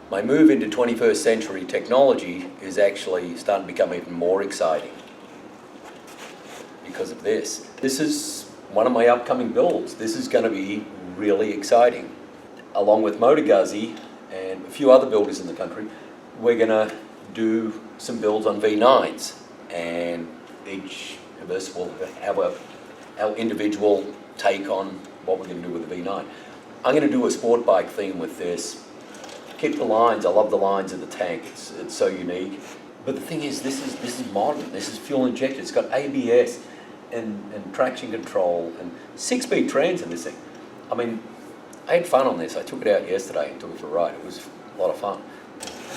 My move into 21st century technology is actually starting to become even more exciting because of this. This is one of my upcoming builds. This is going to be really exciting. Along with Moto Guzzi and a few other builders in the country, we're going to do some builds on V9s, and each of us will have our individual take on what we're going to do with the V9. I'm going to do a sport bike theme with this. Keep the lines. I love the lines of the tank. It's so unique. But the thing is, this is modern. This is fuel injected. It's got ABS and traction control and 6-speed trans in this thing. I mean, I had fun on this. I took it out yesterday and took it for a ride. It was a lot of fun.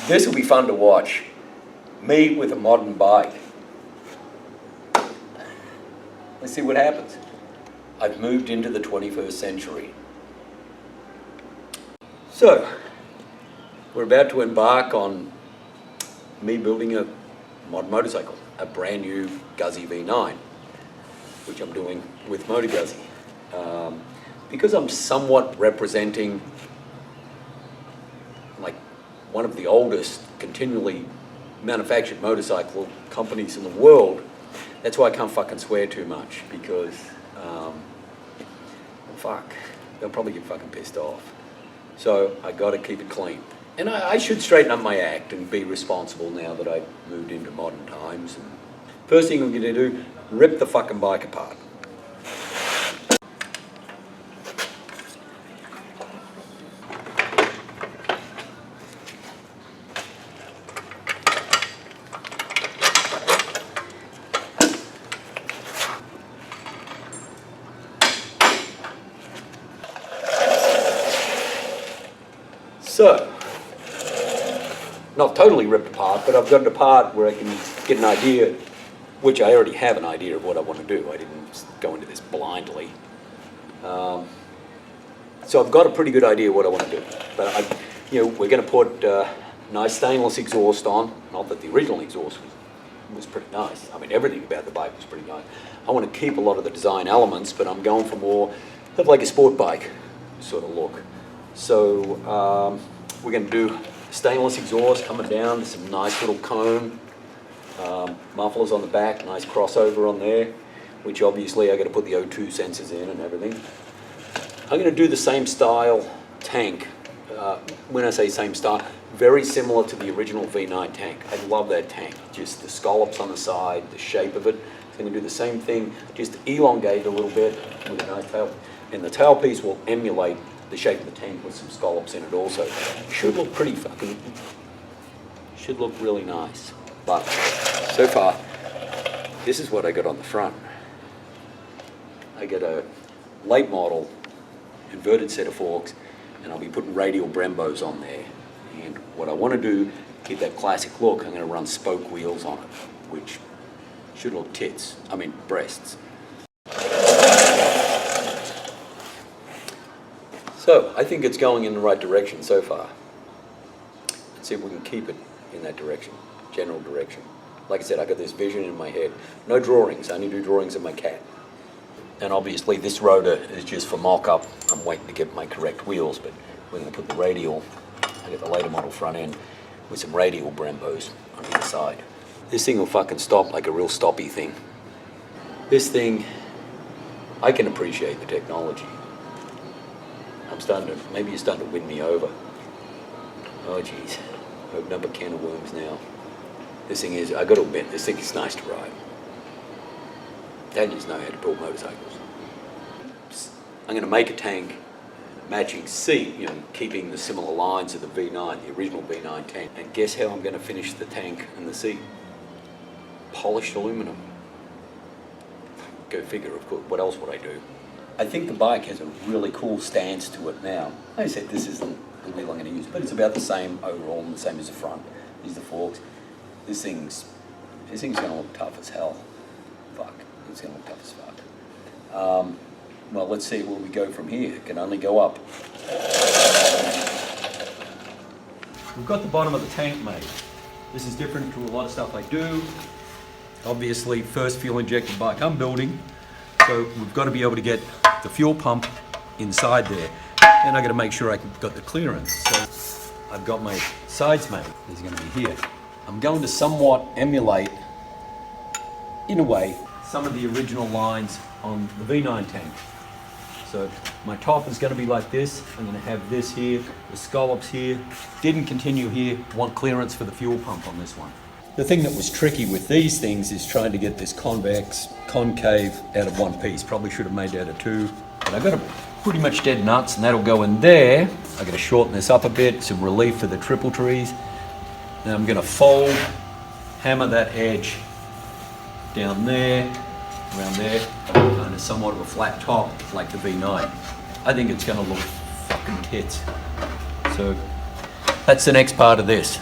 This will be fun to watch. Me with a modern bike. Let's see what happens. I've moved into the 21st century. So, we're about to embark on me building a modern motorcycle, a brand new Guzzi V9, which I'm doing with Moto Guzzi. Because I'm somewhat representing like one of the oldest continually manufactured motorcycle companies in the world, that's why I can't fucking swear too much, because fuck, they'll probably get fucking pissed off. So I gotta keep it clean. And I should straighten up my act and be responsible now that I've moved into modern times. And first thing I'm gonna do, rip the fucking bike apart. So, not totally ripped apart, but I've got it apart where I can get an idea, which I already have an idea of what I want to do. I didn't go into this blindly. So I've got a pretty good idea what I want to do. But we're going to put nice stainless exhaust on. Not that the original exhaust was pretty nice. I mean, everything about the bike was pretty nice. I want to keep a lot of the design elements, but I'm going for more of like a sport bike sort of look. So we're going to do stainless exhaust coming down. There's some nice little cone, mufflers on the back, nice crossover on there, which obviously I got to put the O2 sensors in and everything. I'm going to do the same style tank. When I say same style, very similar to the original V9 tank. I love that tank. Just the scallops on the side, the shape of it. I'm going to do the same thing, just elongate a little bit with a nice tail. And the tailpiece will emulate the shape of the tank with some scallops in it also. Should look pretty fucking, should look really nice. But so far, this is what I got on the front. I got a late model inverted set of forks, and I'll be putting radial Brembos on there. And what I want to do, keep that classic look, I'm going to run spoke wheels on it, which should look tits, I mean breasts. So, I think it's going in the right direction so far. Let's see if we can keep it in that direction, general direction. Like I said, I got this vision in my head. No drawings, I only do drawings of my cat. And obviously this rotor is just for mock-up. I'm waiting to get my correct wheels, but we're going to put the radial, I got the later model front end, with some radial Brembos on either side. This thing will fucking stop like a real stoppy thing. This thing, I can appreciate the technology. Maybe you're starting to win me over. Oh geez, open up a can of worms now. This thing is, I got to admit, this thing is nice to ride. They just know how to build motorcycles. I'm going to make a tank, matching seat, keeping the similar lines of the V9, the original V9 tank. And guess how I'm going to finish the tank and the seat? Polished aluminum. Go figure, of course. What else would I do? I think the bike has a really cool stance to it now. Like I said, this isn't the wheel I'm going to use, but it's about the same overall and the same as the front. These are the forks. This thing's going to look tough as hell. Fuck, it's going to look tough as fuck. Well, let's see where we go from here. It can only go up. We've got the bottom of the tank made. This is different to a lot of stuff I do. Obviously, first fuel injected bike I'm building. So we've got to be able to get the fuel pump inside there, and I got to make sure I got the clearance. So I've got my sides made. These are going to be here. I'm going to somewhat emulate, in a way, some of the original lines on the V9 tank. So my top is going to be like this. I'm going to have this here, the scallops here. Didn't continue here. Want clearance for the fuel pump on this one. The thing that was tricky with these things is trying to get this convex, concave out of one piece. Probably should have made that out of two. But I've got a pretty much dead nuts, and that'll go in there. I'm going to shorten this up a bit, some relief for the triple trees. Now I'm going to fold, hammer that edge down there, around there, kind of somewhat of a flat top like the V9. I think it's going to look fucking tits. So that's the next part of this.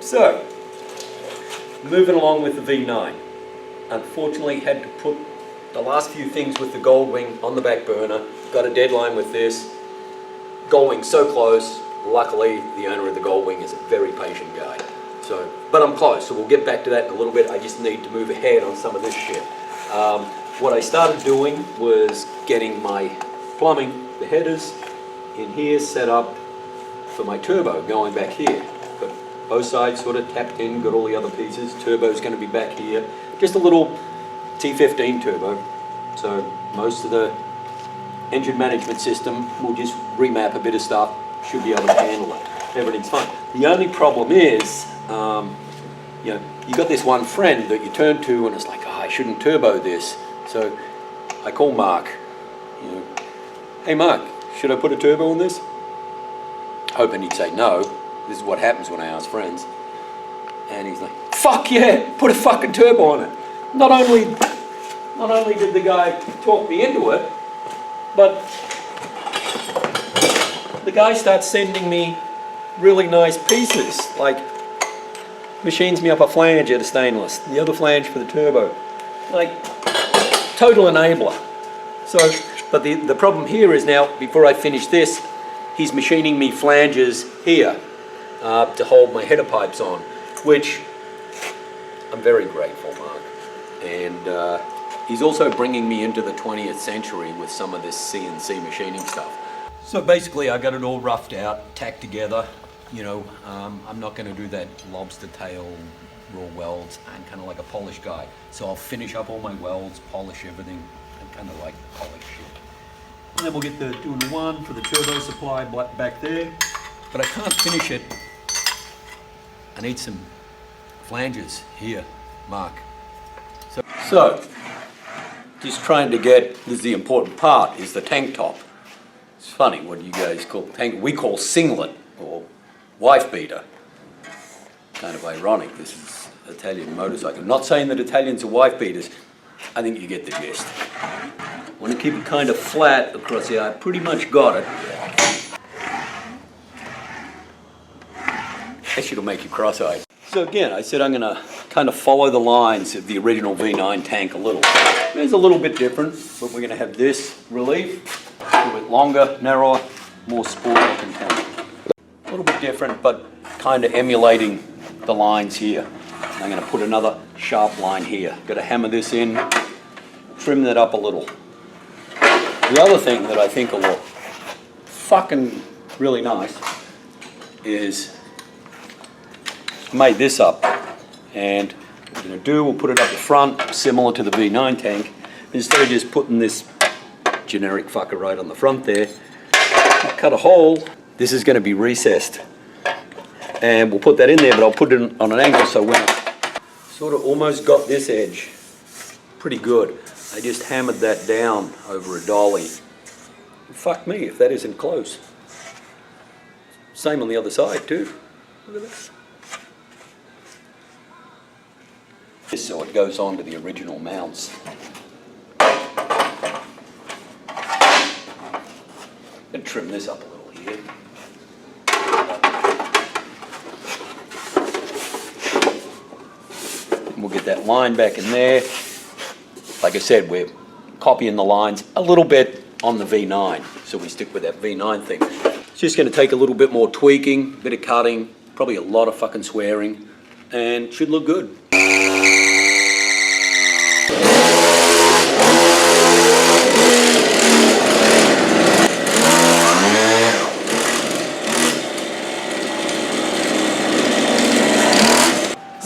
So, moving along with the V9. Unfortunately had to put the last few things with the Goldwing on the back burner. Got a deadline with this. Goldwing so close. Luckily, the owner of the Goldwing is a very patient guy. So, but I'm close, so we'll get back to that in a little bit. I just need to move ahead on some of this shit. What I started doing was getting my plumbing, the headers in here set up for my turbo going back here. Got both sides sort of tapped in, got all the other pieces. Turbo's going to be back here. Just a little T15 turbo. So most of the engine management system will just remap a bit of stuff. Should be able to handle it. Everything's fine. The only problem is, you know, you got this one friend that you turn to and it's like, oh, I shouldn't turbo this. So I call Mark, you know, hey Mark, should I put a turbo on this? Hoping he'd say no. This is what happens when I ask friends. And he's like, fuck yeah, put a fucking turbo on it. Not only did the guy talk me into it, but the guy starts sending me really nice pieces, like machines me up a flange out of stainless, the other flange for the turbo, like total enabler. So, but the problem here is now, before I finish this, he's machining me flanges here to hold my header pipes on, which I'm very grateful, Mark. And he's also bringing me into the 20th century with some of this CNC machining stuff. So basically I got it all roughed out, tacked together. You know, I'm not going to do that lobster tail raw welds. I'm kind of like a polish guy. So I'll finish up all my welds, polish everything. I kind of like polish shit. And then we'll get the 2-in-1 for the turbo supply back there. But I can't finish it. I need some flanges here, Mark. So just trying to get, this is the important part, is the tank top. It's funny what you guys call tank, we call singlet or wife beater. Kind of ironic, this is Italian motorcycle. I'm not saying that Italians are wife beaters, I think you get the gist. I want to keep it kind of flat across here, I pretty much got it. That shit'll make you cross-eyed. So again, I said I'm going to kind of follow the lines of the original V9 tank a little. It's a little bit different, but we're going to have this relief, a little bit longer, narrower, more sport-looking tank. A little bit different, but kind of emulating the lines here. I'm going to put another sharp line here. Got to hammer this in, trim that up a little. The other thing that I think will look fucking really nice is made this up, and what we're going to do, we'll put it up the front, similar to the V9 tank. Instead of just putting this generic fucker right on the front there, I'll cut a hole. This is going to be recessed, and we'll put that in there, but I'll put it on an angle so when I sort of almost got this edge pretty good, I just hammered that down over a dolly. Fuck me if that isn't close. Same on the other side too. Look at that. So it goes on to the original mounts. And trim this up a little here. And we'll get that line back in there. Like I said, we're copying the lines a little bit on the V9, so we stick with that V9 thing. It's just going to take a little bit more tweaking, a bit of cutting, probably a lot of fucking swearing, and should look good.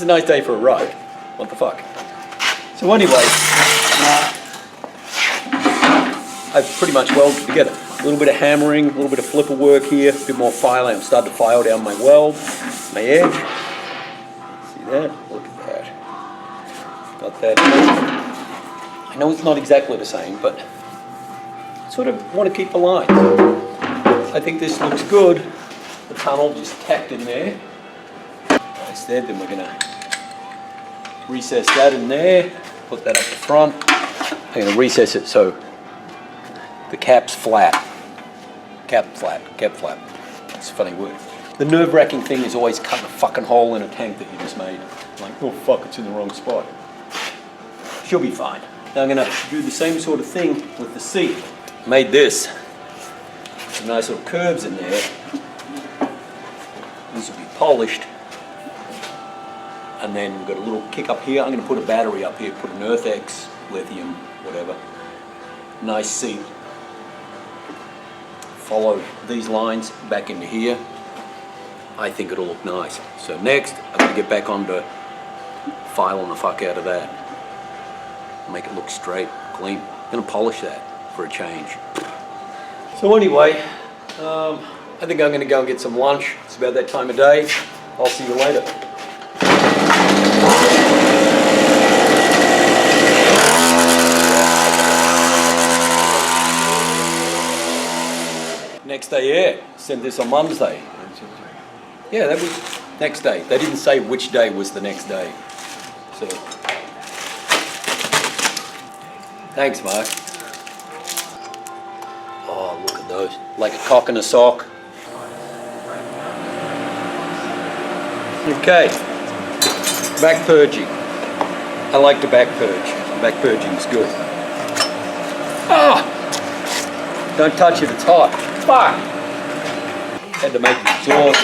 a nice day for a ride. What the fuck? So anyway, I've pretty much welded together. A little bit of hammering, a little bit of flipper work here, a bit more filing. I'm starting to file down my weld, my edge. See that? Look at that. Got that. I know it's not exactly the same, but I sort of want to keep the line. I think this looks good. The tunnel just tacked in there. Instead, then we're going to recess that in there, put that up the front. I'm going to recess it so the cap's flat. Cap flat. It's a funny word. The nerve-wracking thing is always cutting a fucking hole in a tank that you just made. Like, oh fuck, it's in the wrong spot. She'll be fine. Now I'm going to do the same sort of thing with the seat. Made this. Some nice little curves in there. This will be polished. And then we've got a little kick up here. I'm going to put a battery up here, put an Earth-X, lithium, whatever. Nice seat. Follow these lines back into here. I think it'll look nice. So next, I'm going to get back onto filing the fuck out of that. Make it look straight, clean. I'm going to polish that for a change. So anyway, I think I'm going to go and get some lunch. It's about that time of day. I'll see you later. Next day, yeah. Sent this on Monday. Yeah, that was next day. They didn't say which day was the next day. So, thanks, Mark. Oh, look at those. Like a cock in a sock. Okay. Back purging. I like to back purge. Back purging is good. Ah! Don't touch it, it's hot. Fuck! Had to make an exhaust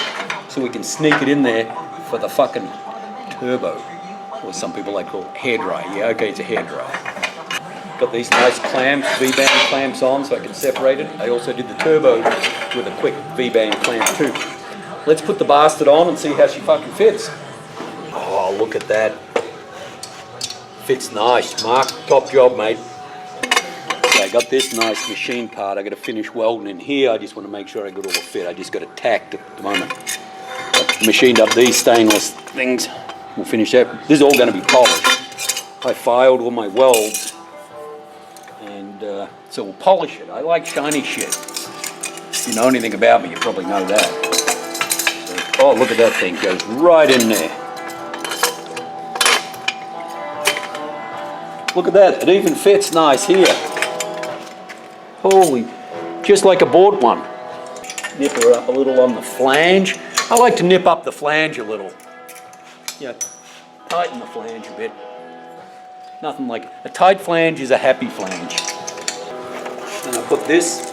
so we can sneak it in there for the fucking turbo. Or some people like call hairdryer. Yeah, okay, it's a hairdryer. Got these nice clamps, V-band clamps on so I can separate it. I also did the turbo with a quick V-band clamp too. Let's put the bastard on and see how she fucking fits. Oh, look at that. Fits nice. Mark, top job, mate. I got this nice machine part. I got to finish welding in here. I just want to make sure I got all the fit. I just got it tacked at the moment. I machined up these stainless things. We'll finish that. This is all going to be polished. I filed all my welds, and so we'll polish it. I like shiny shit. If you know anything about me, you probably know that. So, oh, look at that thing. Goes right in there. Look at that. It even fits nice here. Holy, just like a bought one. Nip her up a little on the flange. I like to nip up the flange a little. Yeah, tighten the flange a bit. Nothing like, a tight flange is a happy flange. And I put this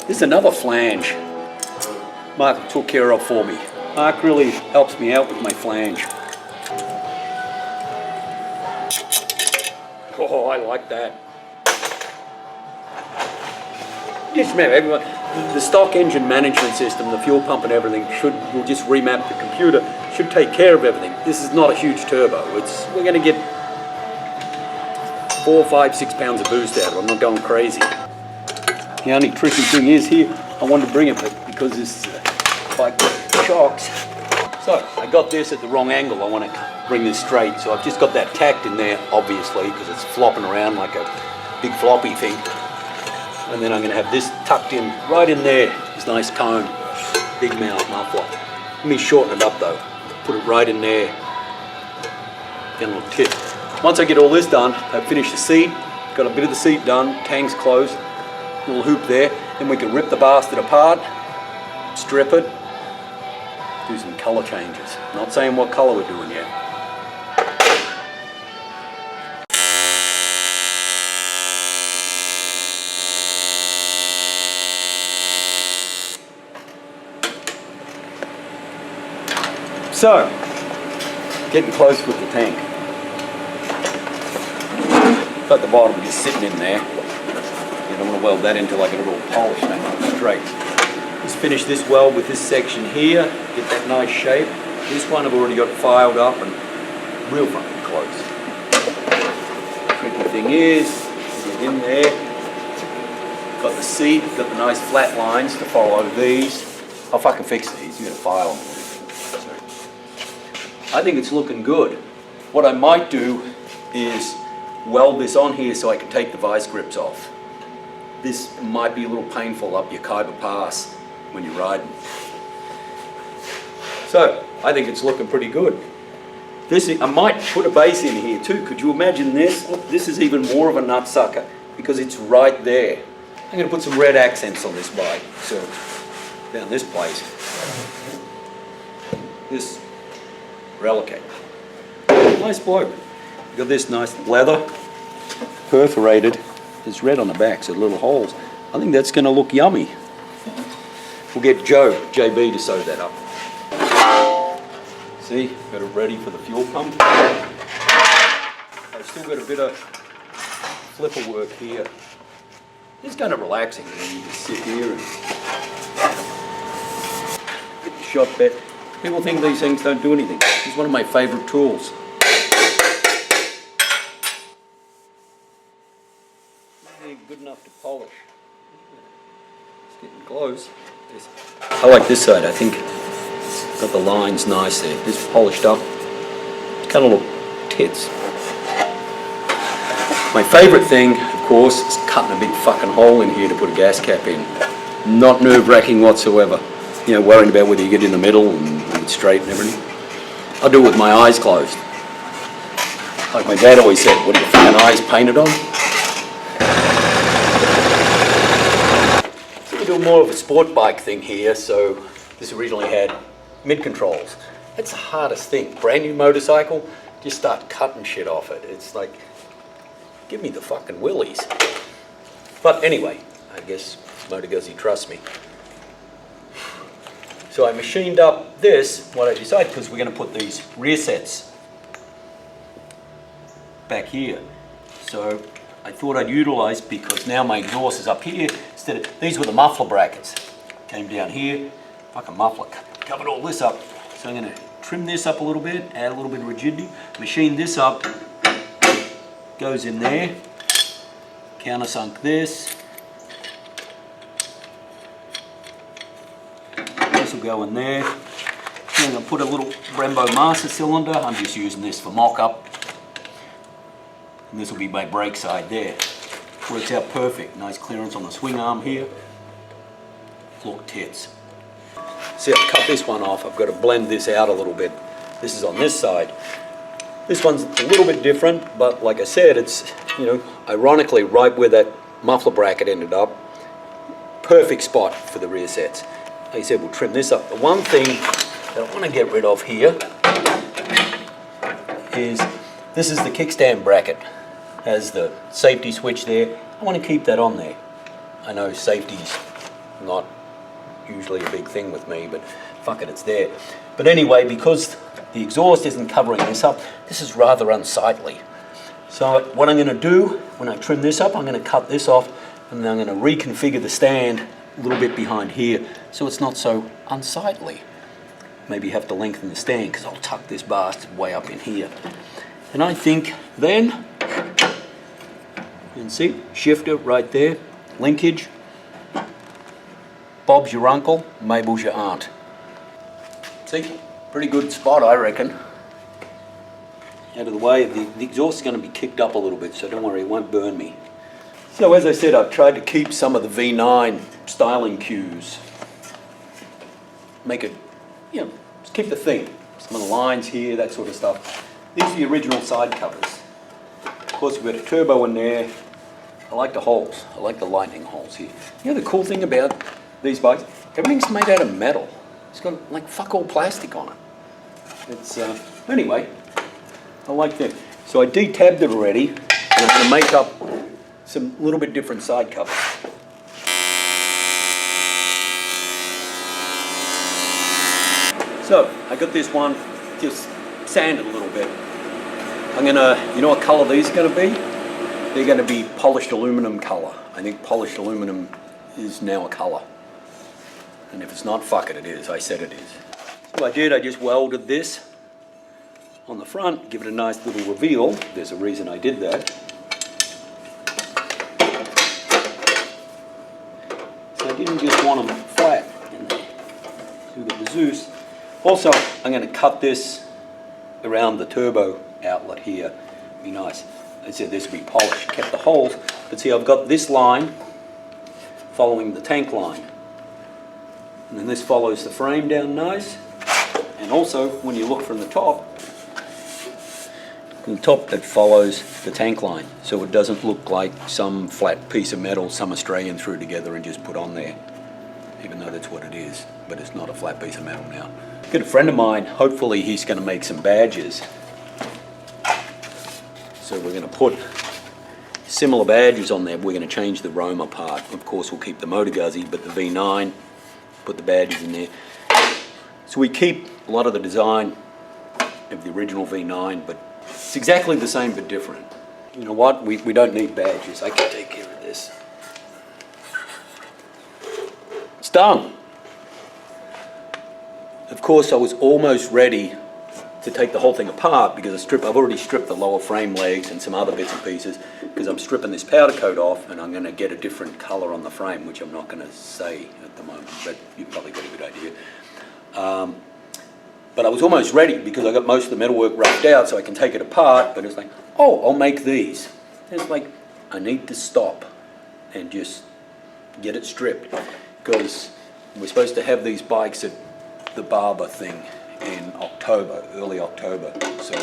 is another flange Mark took care of for me. Mark really helps me out with my flange. Oh, I like that. Just remember, everyone, the stock engine management system, the fuel pump and everything will just remap the computer, should take care of everything. This is not a huge turbo. We're going to get 4, 5, 6 pounds of boost out of it. I'm not going crazy. The only tricky thing is here, I wanted to bring it, but because this bike shocks. So I got this at the wrong angle. I want to bring this straight. So I've just got that tacked in there, obviously, because it's flopping around like a big floppy thing. And then I'm going to have this tucked in, right in there, this nice cone, big mouth muffler. Let me shorten it up though. Put it right in there. Get a little tip. Once I get all this done, I've finished the seat, got a bit of the seat done, tank's closed, little hoop there. Then we can rip the bastard apart, strip it, do some colour changes. Not saying what colour we're doing yet. So, getting close with the tank. At the bottom, just sitting in there. You don't want to weld that until I get it all polished and straight. Just finish this weld with this section here, get that nice shape. This one I've already got filed up and real fucking close. Tricky thing is, get in there, got the seat, got the nice flat lines to follow these. I'll fucking fix these, you gotta file them. I think it's looking good. What I might do is weld this on here so I can take the vice grips off. This might be a little painful up your Khyber Pass when you're riding. So, I think it's looking pretty good. I might put a base in here too. Could you imagine this? Look, this is even more of a nutsucker because it's right there. I'm going to put some red accents on this bike. So, down this place. This Relicate. Nice bloke. Got this nice leather, perforated. There's red on the back, so little holes. I think that's going to look yummy. We'll get JB to sew that up. See, got it ready for the fuel pump. I've still got a bit of flipper work here. It's kind of relaxing when you just sit here and get the shot bet. People think these things don't do anything. It's one of my favorite tools. Good enough to polish. It's getting close. I like this side. I think got the lines nice there. This polished up. It's kind of look tits. My favorite thing, of course, is cutting a big fucking hole in here to put a gas cap in. Not nerve-wracking whatsoever. You know, worrying about whether you get in the middle and it's straight and everything. I do it with my eyes closed. Like my dad always said, what are your fucking eyes painted on? More of a sport bike thing here, so this originally had mid controls. That's the hardest thing. Brand new motorcycle, just start cutting shit off it. It's like, give me the fucking willies. But anyway, I guess Moto Guzzi trusts me. So I machined up this, what I decided, because we're going to put these rear sets back here. So I thought I'd utilize, because now my exhaust is up here, instead of, these were the muffler brackets. Came down here, fucking muffler, covered all this up. So I'm gonna trim this up a little bit, add a little bit of rigidity, machine this up, goes in there, countersunk this. This will go in there. Then I'm gonna put a little Brembo master cylinder. I'm just using this for mock-up. And this will be my brake side there. Works out perfect. Nice clearance on the swing arm here. Look tits. See, I've cut this one off. I've got to blend this out a little bit. This is on this side. This one's a little bit different, but like I said, it's, you know, ironically right where that muffler bracket ended up. Perfect spot for the rear sets. Like I said, we'll trim this up. The one thing that I want to get rid of here is, this is the kickstand bracket. Has the safety switch there. I want to keep that on there. I know safety's not usually a big thing with me, but fuck it, it's there. But anyway, because the exhaust isn't covering this up, this is rather unsightly. So what I'm going to do, when I trim this up, I'm going to cut this off, and then I'm going to reconfigure the stand a little bit behind here, so it's not so unsightly. Maybe have to lengthen the stand, because I'll tuck this bastard way up in here. And I think then, you can see, shifter right there, linkage. Bob's your uncle, Mabel's your aunt. See, pretty good spot, I reckon. Out of the way, the exhaust is going to be kicked up a little bit, so don't worry, it won't burn me. So as I said, I've tried to keep some of the V9 styling cues. Make it, you know, just keep the theme. Some of the lines here, that sort of stuff. These are the original side covers. Of course, we've got a turbo in there. I like the holes. I like the lightning holes here. You know the cool thing about these bikes? Everything's made out of metal. It's got like fuck all plastic on it. It's, anyway, I like that. So I detabbed it already, and I'm going to make up some little bit different side covers. So I got this one just sanded a little bit. I'm gonna, you know what color these are gonna be? They're gonna be polished aluminum color. I think polished aluminum is now a color. And if it's not, fuck it, it is. I said it is. So I did, I just welded this on the front, give it a nice little reveal. There's a reason I did that. So I didn't just want them flat in there. Do the Zeus. Also, I'm going to cut this around the turbo outlet here. Be nice. I said this would be polished, kept the holes. But see, I've got this line following the tank line. And then this follows the frame down nice. And also, when you look from the top it follows the tank line. So it doesn't look like some flat piece of metal some Australian threw together and just put on there. Even though that's what it is. But it's not a flat piece of metal now. Got a friend of mine, hopefully he's going to make some badges. So we're going to put similar badges on there. We're going to change the Roma part. Of course we'll keep the Moto Guzzi, but the V9, put the badges in there. So we keep a lot of the design of the original V9, but it's exactly the same but different. You know what? We don't need badges. I can take care of this. It's done. Of course, I was almost ready to take the whole thing apart because I've already stripped the lower frame legs and some other bits and pieces because I'm stripping this powder coat off and I'm going to get a different color on the frame, which I'm not going to say at the moment, but you've probably got a good idea. But I was almost ready because I got most of the metalwork roughed out so I can take it apart, but it's like, oh, I'll make these. It's like, I need to stop and just get it stripped because we're supposed to have these bikes at the barber thing in October, early October. So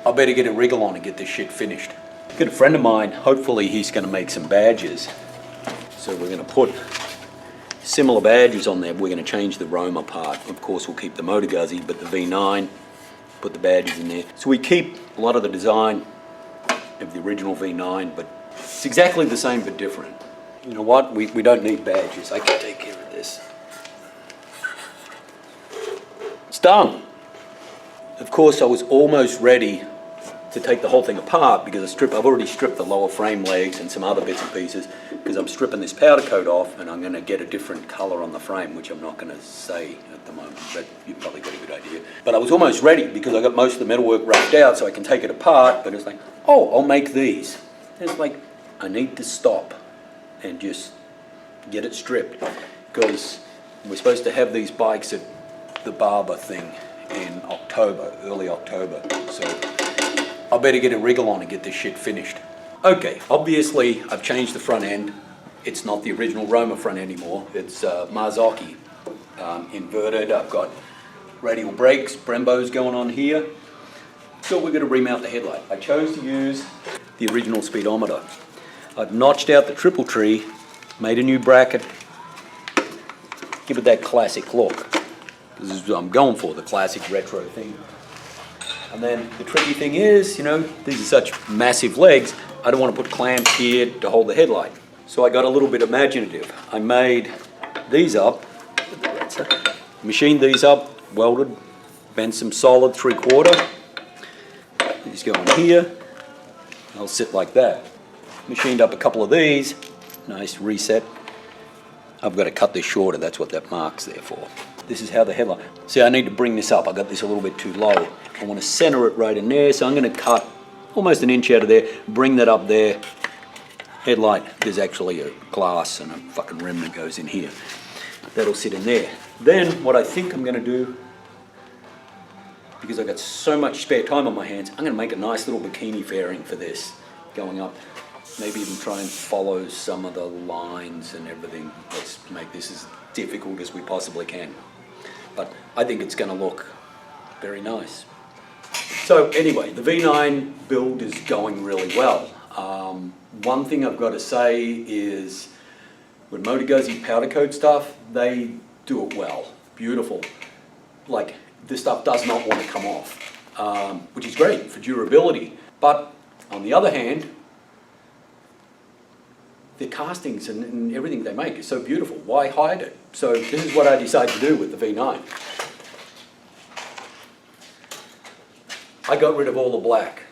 I better get a wriggle on and get this shit finished. Got a friend of mine, hopefully he's going to make some badges. So we're going to put similar badges on there. We're going to change the Roma part. Of course we'll keep the Moto Guzzi, but the V9, put the badges in there. So we keep a lot of the design of the original V9, but it's exactly the same but different. You know what? We don't need badges. I can take care of this. It's done. Of course, I was almost ready to take the whole thing apart because I've already stripped the lower frame legs and some other bits and pieces because I'm stripping this powder coat off and I'm going to get a different color on the frame, which I'm not going to say at the moment, but you've probably got a good idea. But I was almost ready because I got most of the metalwork roughed out so I can take it apart, but it's like, oh, I'll make these. It's like, I need to stop and just get it stripped because we're supposed to have these bikes at the barber thing in October, early October. So I better get a wriggle on and get this shit finished. Okay, obviously I've changed the front end. It's not the original Roma front anymore. It's Marzocchi inverted. I've got radial brakes, Brembos going on here. So we're going to remount the headlight. I chose to use the original speedometer. I've notched out the triple tree, made a new bracket, give it that classic look. This is what I'm going for, the classic retro thing. And then the tricky thing is, you know, these are such massive legs, I don't want to put clamps here to hold the headlight. So I got a little bit imaginative. I made these up, machined these up, welded, bent some solid 3/4. These go on here, they'll sit like that. Machined up a couple of these, nice reset. I've got to cut this shorter, that's what that mark's there for. This is how the headlight, see I need to bring this up, I got this a little bit too low. I want to center it right in there, so I'm going to cut almost an inch out of there, bring that up there. Headlight, there's actually a glass and a fucking rim that goes in here. That'll sit in there. Then what I think I'm going to do, because I've got so much spare time on my hands, I'm going to make a nice little bikini fairing for this, going up. Maybe even try and follow some of the lines and everything. Let's make this as difficult as we possibly can. But I think it's going to look very nice. So anyway, the V9 build is going really well. One thing I've got to say is with Moto Guzzi powder coat stuff, they do it well. Beautiful. Like, this stuff does not want to come off, which is great for durability. But on the other hand, the castings and everything they make is so beautiful. Why hide it? So this is what I decided to do with the V9. I got rid of all the black.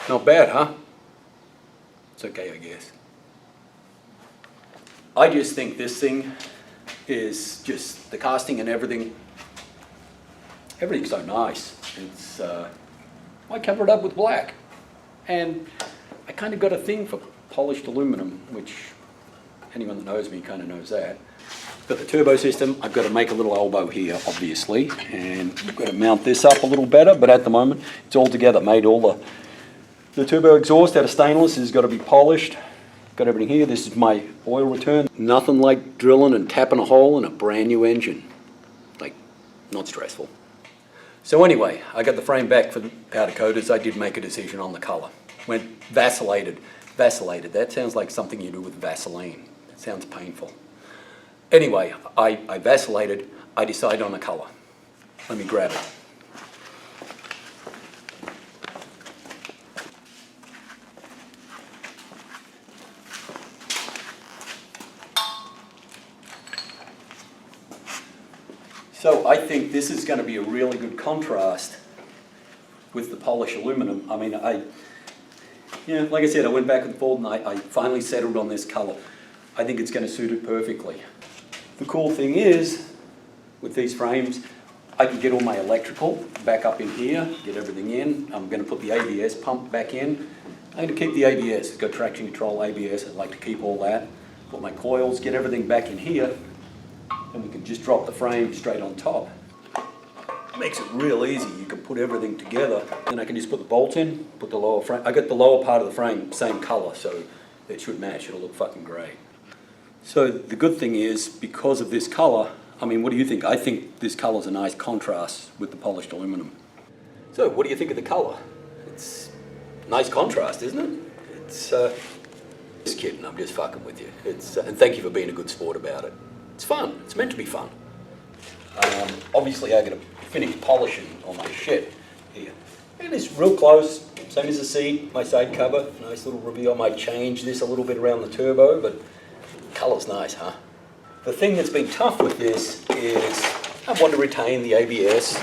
Not bad, huh? It's okay, I guess. I just think this thing is just, the casting and everything everything's so nice. It's, I cover it up with black. And I kind of got a thing for polished aluminum, which anyone that knows me kind of knows that. Got the turbo system. I've got to make a little elbow here, obviously, and I've got to mount this up a little better, but at the moment, it's all together. Made all the turbo exhaust out of stainless has got to be polished. Got everything here. This is my oil return. Nothing like drilling and tapping a hole in a brand new engine. Like, not stressful. So anyway, I got the frame back for the powder coaters. I did make a decision on the color. Went vacillated. Vacillated, that sounds like something you do with Vaseline. It sounds painful. Anyway, I vacillated. I decided on a color. Let me grab it. So I think this is going to be a really good contrast with the polished aluminum. I mean, like I said, I went back and forth and I finally settled on this color. I think it's going to suit it perfectly. The cool thing is, with these frames, I can get all my electrical back up in here, get everything in. I'm going to put the ABS pump back in. I'm going to keep the ABS. It's got traction control ABS. I'd like to keep all that. Put my coils, get everything back in here. And we can just drop the frame straight on top. It makes it real easy. You can put everything together. Then I can just put the bolt in, put the lower frame. I got the lower part of the frame, same color, so it should match. It'll look fucking great. So the good thing is, because of this color, I mean, what do you think? I think this color's a nice contrast with the polished aluminum. So what do you think of the color? It's a nice contrast, isn't it? It's, just kidding, I'm just fucking with you. It's, and thank you for being a good sport about it. It's fun. It's meant to be fun. Obviously, I got to finish polishing all my shit here. And it's real close. Same as the seat, my side cover. Nice little reveal. I might change this a little bit around the turbo, but the color's nice, huh? The thing that's been tough with this is I want to retain the ABS.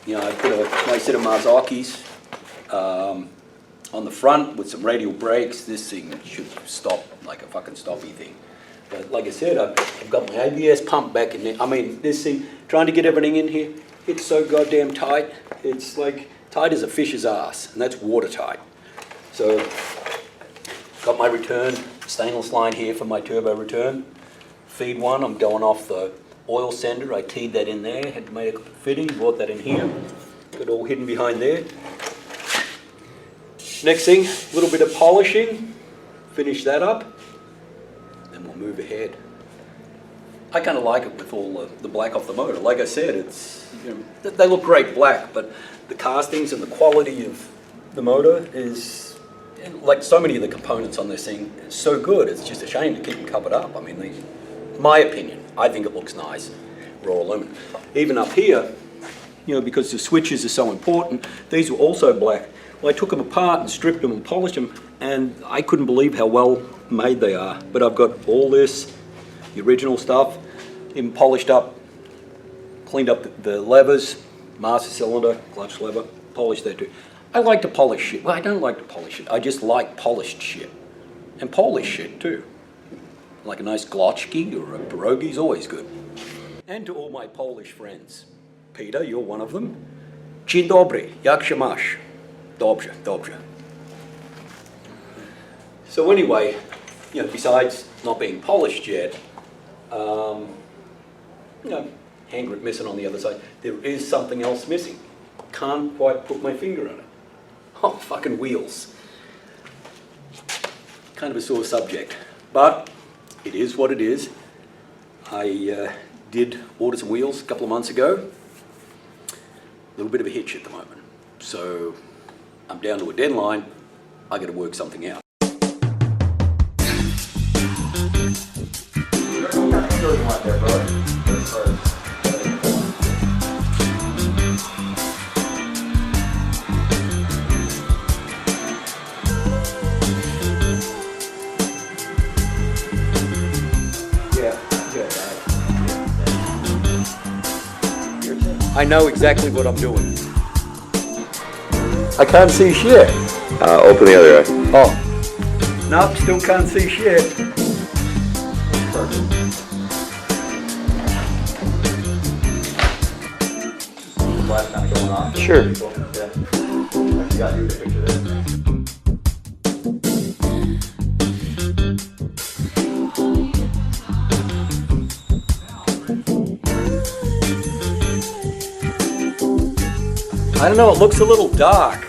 You know, I put a nice set of Mazakis on the front with some radial brakes. This thing should stop like a fucking stoppy thing. But like I said, I've got my ABS pump back in there. I mean, this thing, trying to get everything in here, it's so goddamn tight. It's like tight as a fish's ass, and that's watertight. So, got my return, stainless line here for my turbo return. Feed one, I'm going off the oil sender. I keyed that in there, had to make a fitting, brought that in here. Got it all hidden behind there. Next thing, a little bit of polishing. Finish that up. And we'll move ahead. I kind of like it with all the black off the motor. Like I said, it's, you know, they look great black, but the castings and the quality of the motor is, like so many of the components on this thing, is so good. It's just a shame to keep them covered up. I mean, my opinion, I think it looks nice, raw aluminum. Even up here, you know, because the switches are so important, these were also black. Well, I took them apart and stripped them and polished them, and I couldn't believe how well made they are. But I've got all this, the original stuff, even polished up, cleaned up the levers, master cylinder, clutch lever, polished that too. I like to polish shit. Well, I don't like to polish it. I just like polished shit. And polished shit too. Like a nice glotchki or a pierogi is always good. And to all my Polish friends, Peter, you're one of them. Dzień dobry, jak się masz? Dobrze, dobrze. So anyway, you know, besides not being polished yet, you know, hand grip missing on the other side, there is something else missing. Can't quite put my finger on it. Oh, fucking wheels. Kind of a sore subject, but it is what it is. I did order some wheels a couple of months ago. A little bit of a hitch at the moment. So I'm down to a deadline. I got to work something out. I know exactly what I'm doing. I can't see shit. Open the other eye. Oh. Nope, still can't see shit. Last top. Sure. Yeah. I got you a picture there. I don't know, it looks a little dark.